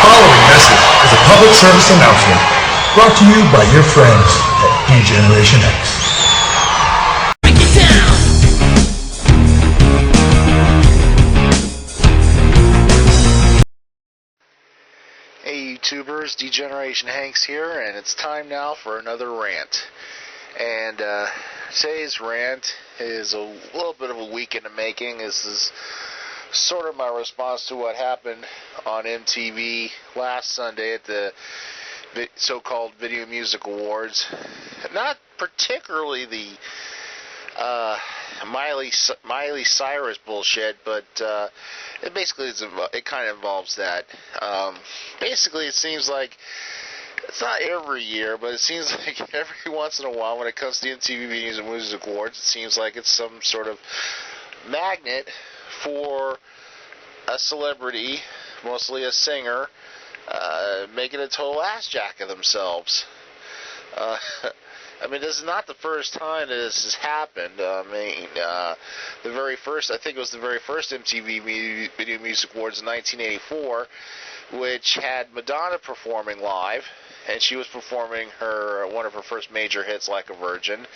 following message is a public service announcement brought to you by your friends at Degeneration X. Hey YouTubers, Degeneration HanX here, and it's time now for another rant. And today's rant is a little bit of a week in the making. This is sort of my response to what happened on MTV last Sunday at the so-called Video Music Awards. Not particularly the Miley Cyrus bullshit, but it kind of involves that. Basically, it seems like it's not every year, but it seems like every once in a while, when it comes to the MTV Video Music Awards, it seems like it's some sort of magnet for a celebrity, mostly a singer, making a total ass jack of themselves. I mean, this is not the first time that this has happened. I think it was the very first MTV Video Music Awards in 1984, which had Madonna performing live, and she was performing one of her first major hits, Like a Virgin,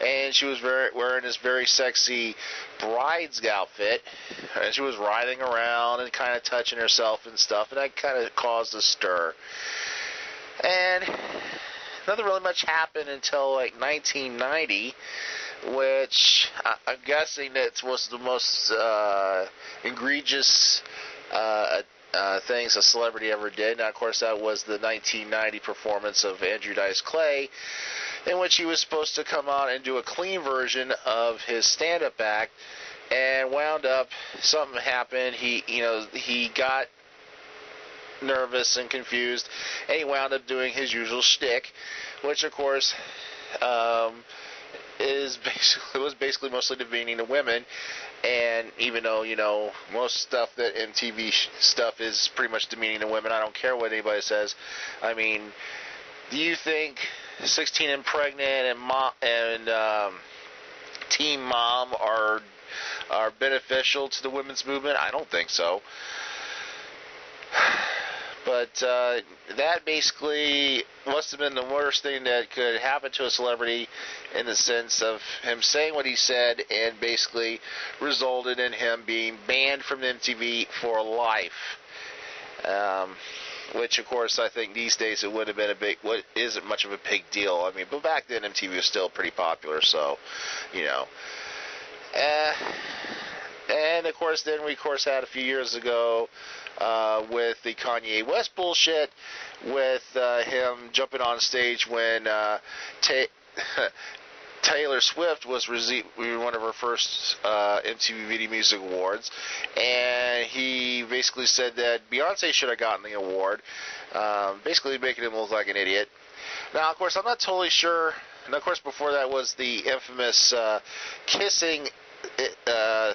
and she was wearing this very sexy bride's outfit, and she was writhing around and kind of touching herself and stuff, and that kind of caused a stir. And nothing really much happened until like 1990, which I'm guessing that was the most egregious things a celebrity ever did. Now, of course, that was the 1990 performance of Andrew Dice Clay, in which he was supposed to come out and do a clean version of his stand-up act, and wound up, something happened. He got nervous and confused, and he wound up doing his usual shtick, which, of course, was basically mostly demeaning to women. And even though, most stuff that MTV stuff is pretty much demeaning to women, I don't care what anybody says. I mean, do you think 16 and pregnant and Teen Mom are beneficial to the women's movement? I don't think so. But that basically must have been the worst thing that could happen to a celebrity, in the sense of him saying what he said, and basically resulted in him being banned from MTV for life. Which, of course, I think these days it would have been isn't much of a big deal. I mean, but back then MTV was still pretty popular, so, and, of course, then we, had a few years ago, with the Kanye West bullshit, with him jumping on stage when Taylor Swift was one of her first MTV Video Music Awards, and he basically said that Beyonce should have gotten the award, basically making him look like an idiot. Now, of course, I'm not totally sure, and of course before that was the infamous kissing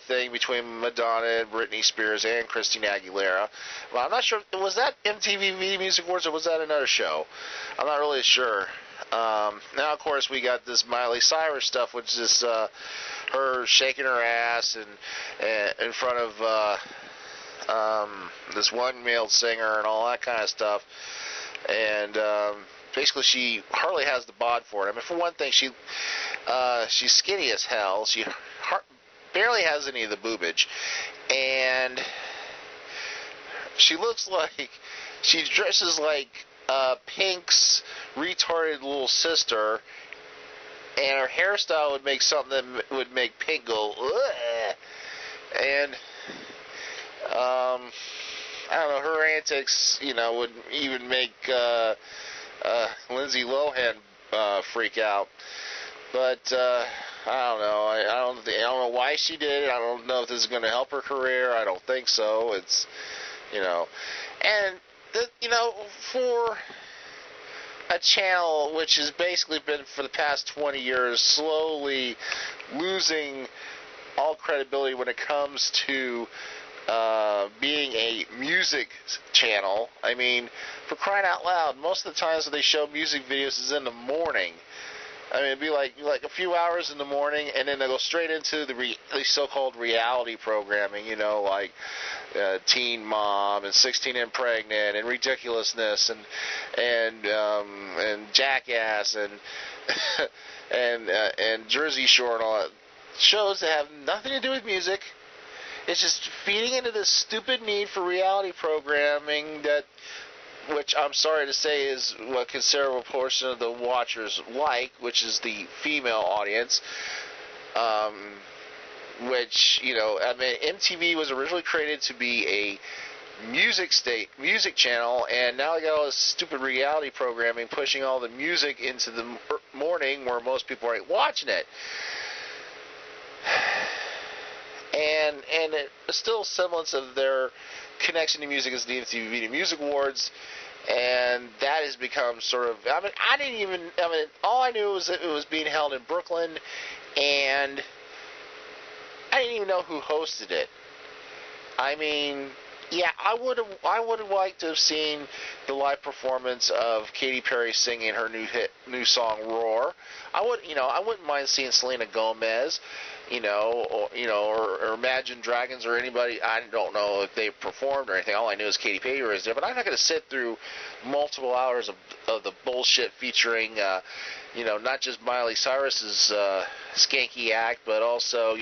thing between Madonna and Britney Spears and Christina Aguilera. Well, I'm not sure, was that MTV Video Music Awards or was that another show? I'm not really sure. Now, of course, we got this Miley Cyrus stuff, which is her shaking her ass and in front of this one male singer and all that kind of stuff. And basically, she hardly has the bod for it. I mean, for one thing, she's skinny as hell. She barely has any of the boobage, and she dresses like Pink's retarded little sister, and her hairstyle would make something that would make Pink go ugh. And I don't know, her antics would even make Lindsay Lohan freak out. But I don't know. I don't know why she did it. I don't know if this is going to help her career. I don't think so. It's and for a channel which has basically been for the past 20 years slowly losing all credibility when it comes to being a music channel. I mean, for crying out loud, most of the times when they show music videos is in the morning. I mean, it'd be like a few hours in the morning, and then they go straight into the so-called reality programming. You know, like Teen Mom and 16 and Pregnant and Ridiculousness and Jackass and and Jersey Shore and all that shows that have nothing to do with music. It's just feeding into this stupid need for reality programming that, which I'm sorry to say is what a considerable portion of the watchers like, which is the female audience. Which, you know, I mean, MTV was originally created to be a music channel, and now they got all this stupid reality programming pushing all the music into the morning where most people aren't watching it. And it's still a semblance of their connection to music is the MTV Video Music Awards, and that has become sort of, I mean, all I knew was that it was being held in Brooklyn, and I didn't even know who hosted it. I mean, yeah, I would have liked to have seen the live performance of Katy Perry singing her new song "Roar." I wouldn't mind seeing Selena Gomez, or Imagine Dragons or anybody. I don't know if they performed or anything. All I knew is Katy Perry was there, but I'm not going to sit through multiple hours of the bullshit featuring, not just Miley Cyrus's skanky act, but also,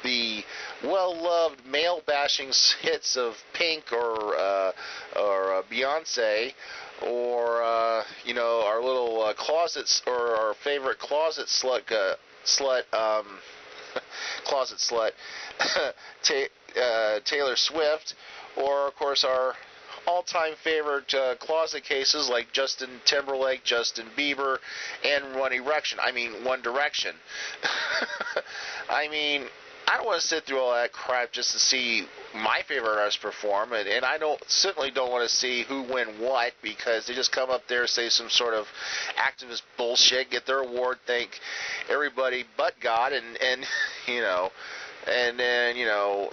the well-loved male-bashing hits of Pink or Beyonce, or our little closets, or our favorite closet slut, closet slut, Taylor Swift, or of course our all-time favorite closet cases like Justin Timberlake, Justin Bieber, and One Direction. I mean, I don't want to sit through all that crap just to see my favorite artist perform, and I certainly don't want to see who win what, because they just come up there, say some sort of activist bullshit, get their award, thank everybody but God, and then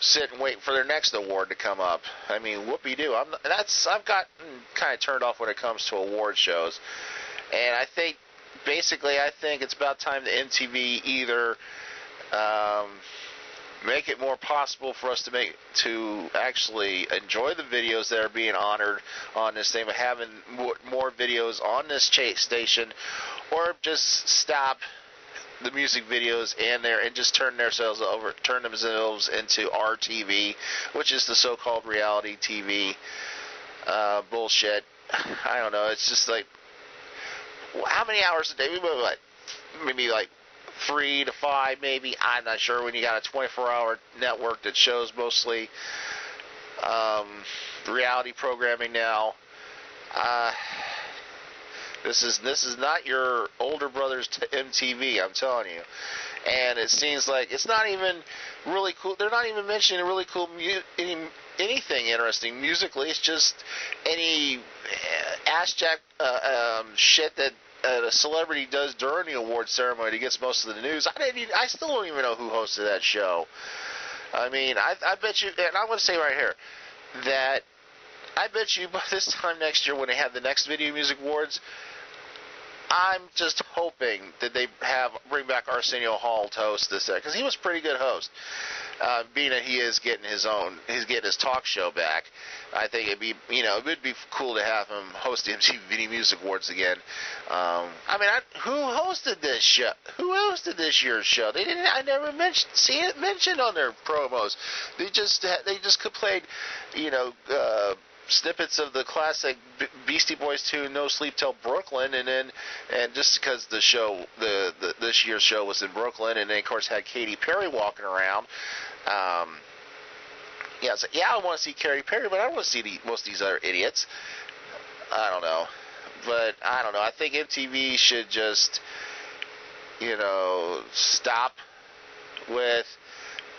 sit and wait for their next award to come up. I mean, whoopee-doo. I've gotten kind of turned off when it comes to award shows, and I think it's about time that MTV either make it more possible for us to actually enjoy the videos that are being honored on this thing, but having more videos on this station, or just stop the music videos and just turn themselves into RTV, which is the so-called reality TV bullshit. I don't know. It's just like, how many hours a day? Maybe like 3 to 5, maybe. I'm not sure. When you got a 24-hour network that shows mostly reality programming now. This is not your older brother's MTV, I'm telling you. And it seems like it's not even really cool. They're not even mentioning really cool anything interesting musically. It's just any ass-jack shit that a celebrity does during the award ceremony. He gets most of the news. I still don't even know who hosted that show. I mean, I bet you, and I'm going to say right here, that I bet you by this time next year when they have the next Video Music Awards, I'm just hoping that they bring back Arsenio Hall to host this, because he was a pretty good host. Being that he is getting his talk show back, I think it would be cool to have him host the MTV Video Music Awards again. Who hosted this show? Who hosted this year's show? They didn't. I never see it mentioned on their promos. They just played, snippets of the classic Beastie Boys tune "No Sleep Till Brooklyn," and just because the show, this year's show was in Brooklyn, and then of course had Katy Perry walking around. I want to see Katy Perry, but I don't want to see most of these other idiots. I don't know, but I don't know. I think MTV should just, stop with,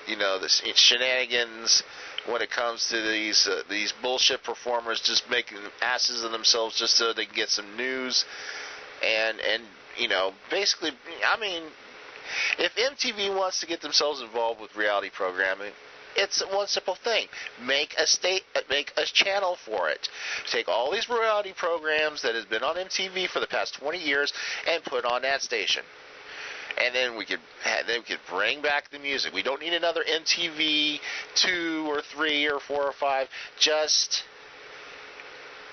the shenanigans when it comes to these bullshit performers just making asses of themselves just so they can get some news, and basically, I mean, if MTV wants to get themselves involved with reality programming, It's one simple thing. Make a channel for it. Take all these reality programs that has been on MTV for the past 20 years and put on that station. And then we could bring back the music. We don't need another MTV 2 or 3 or 4 or 5. Just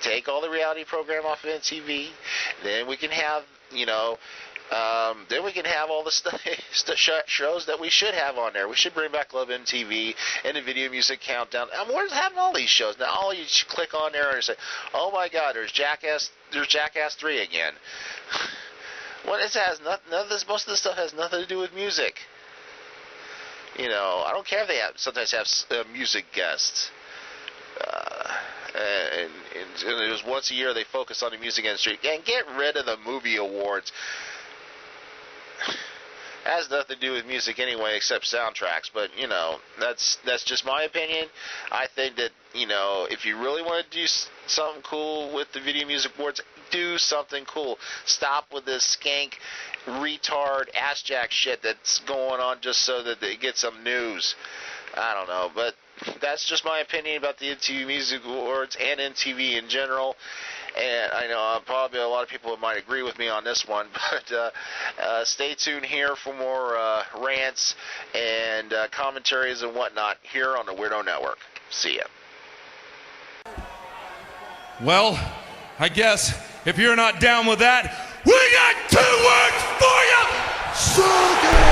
take all the reality program off of MTV. Then we can have, then we can have all the shows that we should have on there. We should bring back Love MTV and the Video Music Countdown. We're having all these shows now. All you click on there and say, "Oh my God, there's Jackass 3 again." Well, it has none of this. Most of this stuff has nothing to do with music. I don't care if they sometimes have music guests. And it was once a year they focus on the music industry. And get rid of the movie awards. It has nothing to do with music anyway, except soundtracks. But that's just my opinion. I think that if you really want to do something cool with the Video Music Awards, do something cool. Stop with this skank, retard, assjack shit that's going on just so that they get some news. I don't know, but that's just my opinion about the MTV Music Awards and MTV in general. And I know probably a lot of people might agree with me on this one, but stay tuned here for more rants and commentaries and whatnot here on the Weirdo Network. See ya. Well, I guess if you're not down with that, we got 2 words for you. Suck it!